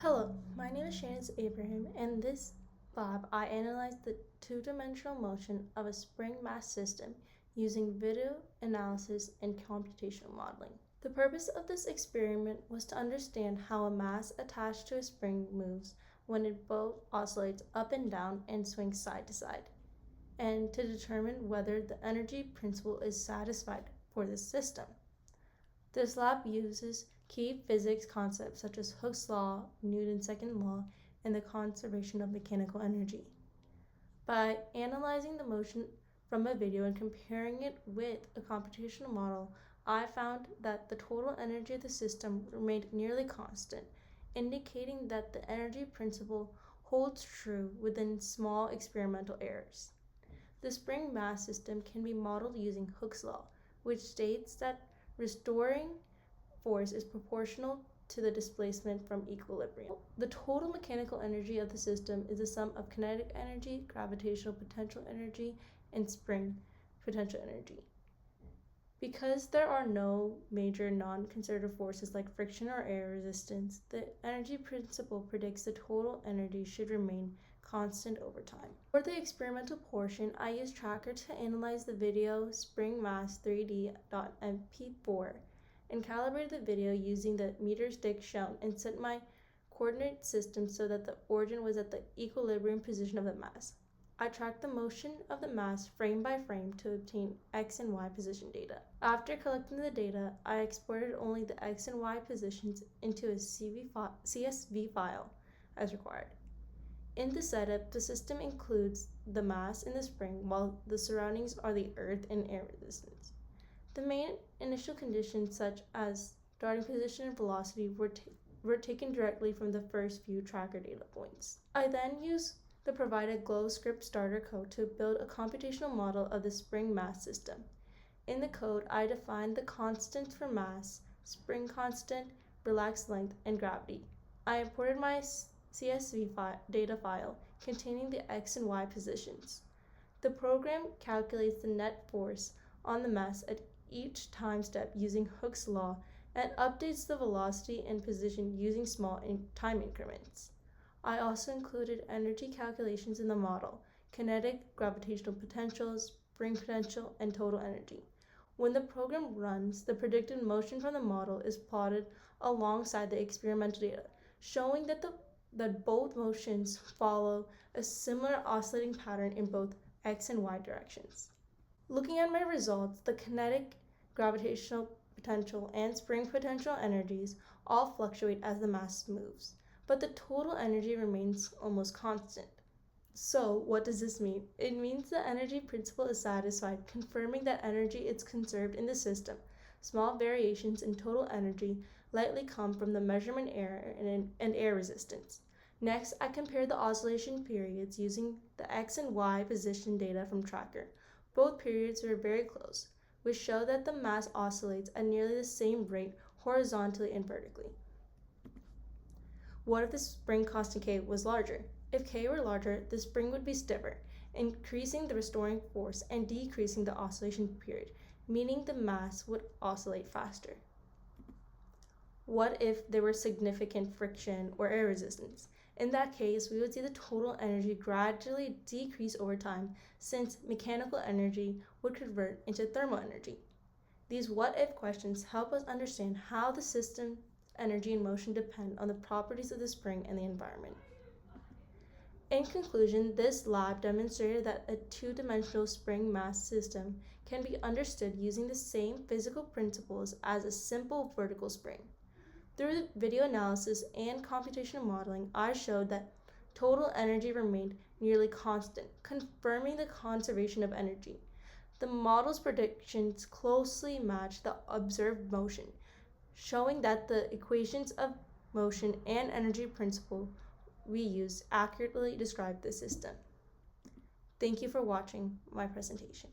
Hello, my name is Shanice Abraham, and in this lab I analyzed the two-dimensional motion of a spring mass system using video analysis and computational modeling. The purpose of this experiment was to understand how a mass attached to a spring moves when it both oscillates up and down and swings side to side, and to determine whether the energy principle is satisfied for this system. This lab uses key physics concepts such as Hooke's law, Newton's second law, and the conservation of mechanical energy. By analyzing the motion from a video and comparing it with a computational model, I found that the total energy of the system remained nearly constant, indicating that the energy principle holds true within small experimental errors. The spring mass system can be modeled using Hooke's law, which states that restoring force is proportional to the displacement from equilibrium. The total mechanical energy of the system is the sum of kinetic energy, gravitational potential energy, and spring potential energy. Because there are no major non-conservative forces like friction or air resistance, the energy principle predicts the total energy should remain constant over time. For the experimental portion, I used Tracker to analyze the video spring mass 3D.mp4 and calibrated the video using the meter stick shown and set my coordinate system so that the origin was at the equilibrium position of the mass. I tracked the motion of the mass frame by frame to obtain X and Y position data. After collecting the data, I exported only the X and Y positions into a CSV file as required. In the setup, the system includes the mass in the spring, while the surroundings are the earth and air resistance. The main initial conditions, such as starting position and velocity, were taken directly from the first few tracker data points. I then used the provided GlowScript starter code to build a computational model of the spring mass system. In the code, I defined the constants for mass, spring constant, relaxed length, and gravity. I imported my CSV data file containing the X and Y positions. The program calculates the net force on the mass at each time step using Hooke's law and updates the velocity and position using small time increments. I also included energy calculations in the model: kinetic, gravitational potentials, spring potential, and total energy. When the program runs, the predicted motion from the model is plotted alongside the experimental data, showing that both motions follow a similar oscillating pattern in both X and Y directions. Looking at my results, the kinetic, gravitational potential, and spring potential energies all fluctuate as the mass moves, but the total energy remains almost constant. So, what does this mean? It means the energy principle is satisfied, confirming that energy is conserved in the system. Small variations in total energy likely come from the measurement error and air resistance. Next, I compared the oscillation periods using the X and Y position data from Tracker. Both periods were very close, which show that the mass oscillates at nearly the same rate horizontally and vertically. What if the spring constant K was larger? If K were larger, the spring would be stiffer, increasing the restoring force and decreasing the oscillation period, meaning the mass would oscillate faster. What if there were significant friction or air resistance? In that case, we would see the total energy gradually decrease over time, since mechanical energy would convert into thermal energy. These what-if questions help us understand how the system's energy and motion depend on the properties of the spring and the environment. In conclusion, this lab demonstrated that a two-dimensional spring mass system can be understood using the same physical principles as a simple vertical spring. Through video analysis and computational modeling, I showed that total energy remained nearly constant, confirming the conservation of energy. The model's predictions closely match the observed motion, showing that the equations of motion and energy principle we used accurately describe the system. Thank you for watching my presentation.